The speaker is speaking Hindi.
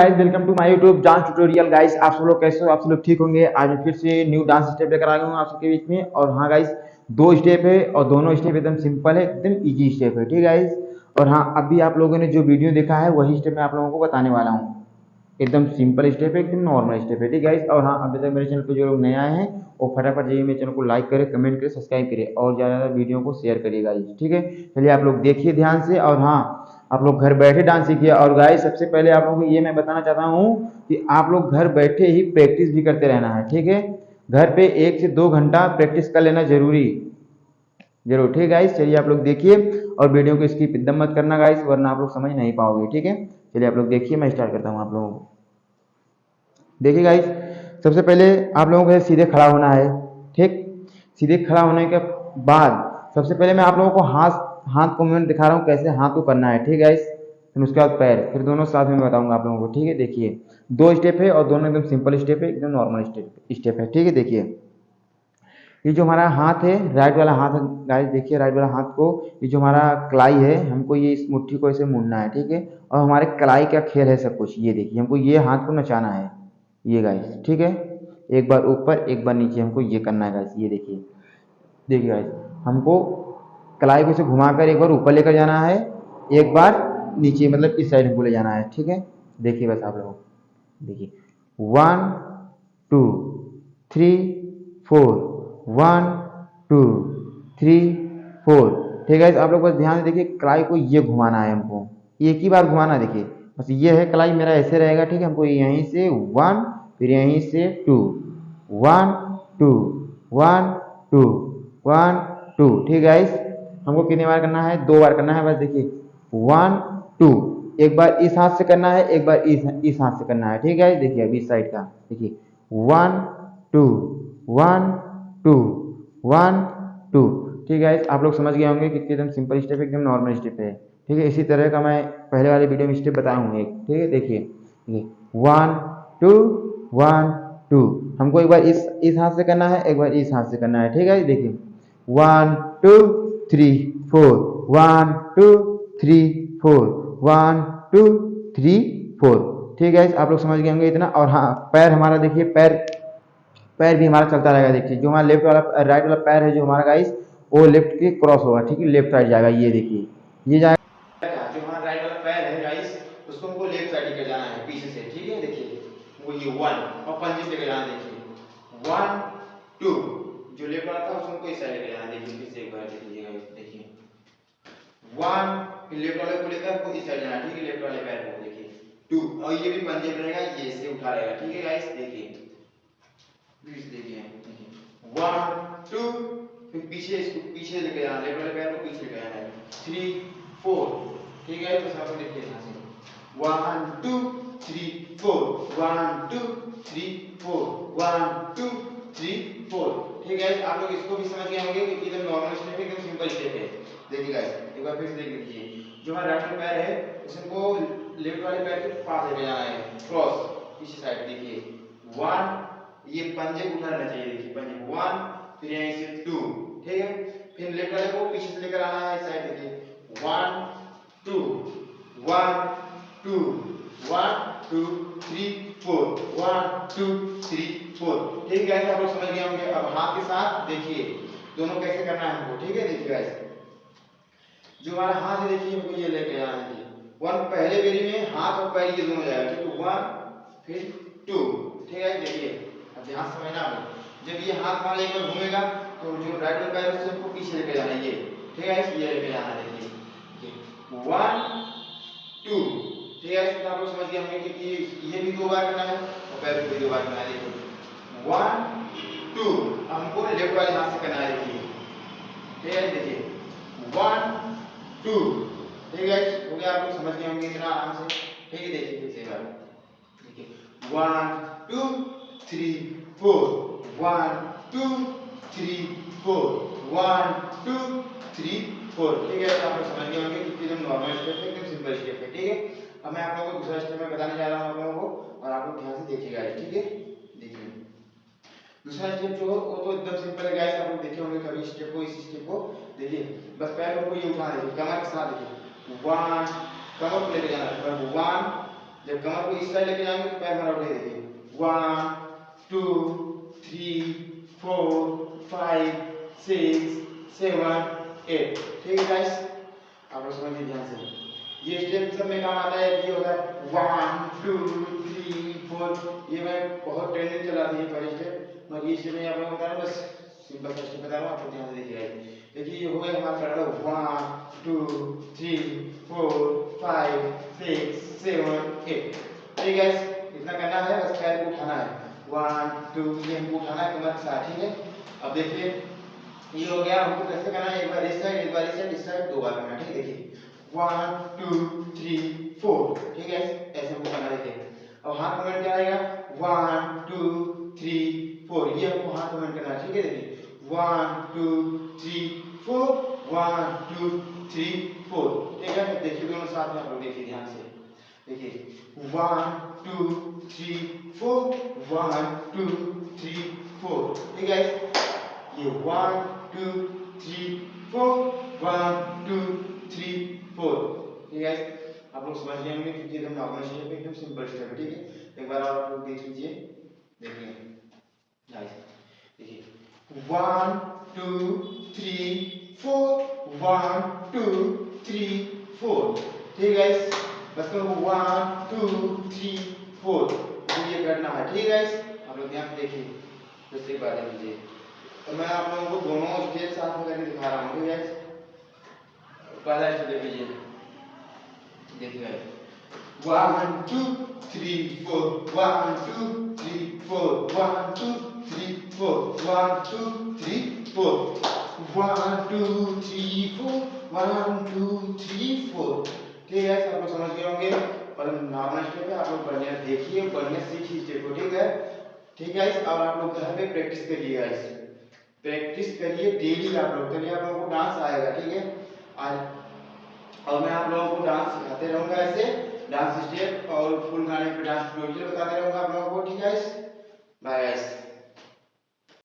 Guys, welcome to my YouTube dance tutorial. Guys, आप सब लोग कैसे हो? आप सब लोग ठीक होंगे। आज मैं फिर से न्यू डांस स्टेप लेकर आया हूँ आप सबके बीच में। और हाँ गाइस, दो स्टेप है और दोनों स्टेप एकदम सिंपल है, एकदम इजी स्टेप है, ठीक है गाइस। और हाँ, अभी आप लोगों ने जो वीडियो देखा है वही स्टेप मैं आप लोगों को बताने वाला हूँ। एकदम सिंपल स्टेप है, एकदम नॉर्मल स्टेप है, ठीक है गाइस। और हाँ, अभी तक मेरे चैनल पर जो लोग नए आए हैं वो फटाफट जाइए मेरे चैनल को लाइक करें, कमेंट करें, सब्सक्राइब करें और ज़्यादा वीडियो को शेयर करिए गाइस, ठीक है। चलिए आप लोग देखिए ध्यान से। और हाँ, आप लोग घर बैठे डांस सीखिए। और गाइस, सबसे पहले आप लोगों को ये मैं बताना चाहता हूँ कि आप लोग घर बैठे ही प्रैक्टिस भी करते रहना है, ठीक है। घर पे 1 से 2 घंटा प्रैक्टिस कर लेना जरूरी जरूर, ठीक है गाइस। चलिए आप लोग देखिए और वीडियो को स्किप एकदम मत करना गाइस, वरना आप लोग समझ नहीं पाओगे, ठीक है। चलिए आप लोग देखिए, मैं स्टार्ट करता हूँ आप लोगों को। देखिए गाइस, सबसे पहले आप लोगों को सीधे खड़ा होना है, ठीक। सीधे खड़ा होने के बाद सबसे पहले मैं आप लोगों को हाथ हाथ को मूवमेंट दिखा रहा हूँ, कैसे हाथ को करना है, ठीक है गाइस। फिर उसके बाद पैर, फिर दोनों साथ में बताऊंगा आप लोगों को, ठीक है। देखिए, दो स्टेप है और दोनों एकदम सिंपल स्टेप है, एकदम नॉर्मल स्टेप है, ठीक है। देखिए, ये जो हमारा हाथ है, राइट वाला हाथ है गाइस, देखिए राइट वाला हाथ को, ये जो हमारा कलाई है, हमको ये इस मुट्ठी को ऐसे मुड़ना है, ठीक है। और हमारे कलाई का खेल है सब कुछ। ये देखिए, हमको ये हाथ को नचाना है, ये गाइस, ठीक है। एक बार ऊपर एक बार नीचे हमको ये करना है गाइस। ये देखिए, देखिए गाइस, हमको कलाई को से घुमाकर एक बार ऊपर लेकर जाना है, एक बार नीचे, मतलब इस साइड हमको ले जाना है, ठीक है। देखिए बस आप लोग देखिए, 1 2 3 4, 1 2 3 4, ठीक है। आप लोग बस ध्यान से देखिए, कलाई को ये घुमाना है हमको, एक ही बार घुमाना। देखिए बस ये है, कलाई मेरा ऐसे रहेगा, ठीक है। हमको यहीं से 1, फिर यहीं से 2, 1 2 1 2 1 2, ठीक है गाइस। हमको कितनी बार करना है? 2 बार करना है बस। देखिए 1 2, एक बार इस हाथ से करना है, एक बार इस हाथ से करना है, ठीक है। देखिए अभी इस साइड का देखिए, 1 2 1 2 1 2, ठीक है। आप लोग समझ गए होंगे कि एकदम सिंपल स्टेप है, एकदम नॉर्मल स्टेप है, ठीक है। इसी तरह का मैं पहले वाले वीडियो में स्टेप बताया हूँ एक, ठीक है। देखिए 1 2 1 2, हमको एक बार इस हाथ से करना है, एक बार इस हाथ से करना है, ठीक है। देखिए 1 2 3 4, 1 2 3 4, 1 2 3 4, ठीक है। आप लोग समझ गए होंगे इतना। और हाँ, पैर हमारा देखिए, पैर पैर भी हमारा चलता रहेगा। देखिए जो हमारा लेफ्ट वाला राइट वाला पैर है जो हमारा गाइस, वो लेफ्ट के क्रॉस होगा, ठीक है, लेफ्ट साइड जाएगा। ये देखिए, ये जाएगा जो हमारा राइट वाला पैर है गाइस, उसको हमको लेफ्ट साइड लेकर जाना है पीछे से, ठीक है। देखिए वो ये 1 और पंजे लेकर जाना। देखिए 1 2, जो लेफ्ट वाला था उसको हमको इस साइड लेकर जाना। देखिए फिर से एक बार देखिएगा, देखिए 1, फिर लेफ्ट वाले को लेकर हमको इस साइड जाना, ठीक है, लेफ्ट वाले पैर को। देखिए 2, और ये भी पंजे रहेगा, ये से उठा रहेगा, ठीक है गाइस। देखिए प्लीज देखिए, 1 2, फिर पीछे, इसको पीछे लेके जाना, लेफ्ट वाले पैर को पीछे लेके जाना है, 3 4, ठीक है। तो सब देखिए यहाँ से 1 2 3 4, 1 2 3 4, 1 2 3 4, ठीक है। आप लोग इसको भी समझ गए होंगे कि एकदम नॉर्मल स्टेप है, एकदम सिंपल स्टेप है। देखिए गाइस, एक बार फिर से देख लीजिए, जो हमारा राइट वाला पैर है उसको लेफ्ट वाले पैर के पास लेके जाना है, क्रॉस पीछे साइड। देखिए 1, ये पंजे को उठा लेना चाहिए। देखिए पंजे को 1, फिर यहीं से 2, ठीक है। फिर लेफ्ट वाले को पीछे से लेकर आना है इस साइड। देखिए 1 2 1 2 1 2 3 4, 1 2 3 4, ठीक है गाइस। आप लोग समझ गए होंगे। अब हाथ के साथ देखिए दोनों कैसे करना है हमको, ठीक है। देखिए गाइस, जो हमारा हाथ है देखिए, हमको ये लेके आना है। 1 पहले बेरी में हाथ और पैर ये दोनों जाएगा, ठीक है। 1 फिर 2, ठीक है। देखिए अब ध्यान से समझना आप, जब ये हाथ हमारा एक बार घूमेगा तो जो राइट वाला पैर है उससे हमको पीछे लेके जाना है, ये, ठीक है। ये लेके जाना है। देखिए 1 2, ठीक है। इसको आप लोग समझ गए होंगे कि ये भी 2 बार करना है और पैर को भी 2 बार करना है। देखिए 1 2, हमको लेफ्ट वाले हाथ से करना है। देखिए, ठीक है। देखिए 1 2, ठीक है। हो गया, आप लोग समझ गए होंगे इतना आराम से, ठीक है। देखिए फिर से एक बार देखिए 1 2 3 4, 1 2 3 4, 1 2 3 4, ठीक है। तो आप लोग समझ गए होंगे कि एकदम नॉर्मल स्टेप है, एकदम सिंपल स्टेप है, ठीक है। अब मैं आप लोगों को दूसरा स्टेप में बताने जा रहा हूँ आप लोगों को, और आप लोग ध्यान से देखिएगा, ठीक है। देखिए दूसरा स्टेप जो हो वो तो एकदम सिंपल है गाइस, आप लोग देखे होंगे कभी स्टेप को, इस स्टेप को। देखिए बस पैर को ये उठाना है, देखिए कमर के साथ। देखिए 1, कमर को लेके जाना है, 1 जब कमर को इस साइड लेके जाएंगे तो पैर हमारा उठे, देखिए 1 2 3 4 5 6 7 8। ठीक है गाइस, आप लोग समझिए ध्यान से। ये स्टेप सब में काम आता है। ये होता है 1 2 3 4। ये मैं बहुत ट्रेंडिंग चला रही है पहले स्टेप, मगर ये स्टेप में आप लोगों को बता रहा हूँ, बस सिंपल सा स्टेप बता रहा हूँ, आप लोग ध्यान से देखिएगा। देखिए ये हो गया हमारा पैर 1 2 3 4 5 6 7 8। ठीक है, इतना करना है, बस पैर को उठाना है 1 2, ये हमको उठाना है कमर के साथ। ठीक है, अब देखिए ये हो गया। हमको कैसे करना है, एक बार इस साइड, एक बार इस साइड, इस साइड, दो बार करना है। ठीक है, देखिए 1 2 3 4। ठीक है, ऐसे हमको करना है। देखिए अब हाथ मूवमेंट क्या आएगा, 1 2 3 4, ये हमको हाथ मूवमेंट करना है। ठीक है, देखिए 1 2 3 4 1 2 3 4। ठीक है, देखिए दोनों साथ में आप लोग देखिए ध्यान से। देखिए 1 2 3 4 1 2 3 4। ठीक है, ये 1 2 3 4 1 2 3 4। ठीक है, आप लोग समझ गए होंगे क्योंकि एकदम नॉर्मल स्टेप है, एकदम सिंपल स्टेप है। ठीक है, एक बार और आप लोग देख लीजिए। देखिए नाइस, देखिए 1 2 3 4 1 2 3 4। ठीक है, बस करो 1 2 3 4, तो ये करना है। ठीक है, आप लोग ध्यान से देखिए, दूसरी बार देख लीजिए। तो मैं आप लोगों को दोनों स्टेप साथ में करके दिखा रहा हूँ। ठीक है, पहला स्टेप देख लीजिए। देखिए 1 2 3 4 1 2 3 4 1 2 3 4 1 2 3 4 1 2 3 4 1 2 3 4। ठीक है, सब लोग समझ गए होंगे। और नॉर्मल स्टेप है, आप लोग बढ़िया देखिए, बढ़िया सीखिए स्टेप को। ठीक है, ठीक है, और आप लोग घर पे प्रैक्टिस करिएगा, इस प्रैक्टिस करिए डेली आप लोग, तभी आप लोगों को डांस आएगा। ठीक है, आज और मैं आप लोगों को डांस सिखाते रहूंगा, ऐसे डांस स्टेप और फुल गाने पे डांस ट्यूटोरियल बताते रहूंगा आप लोगों को। ठीक है, बाय गाइस।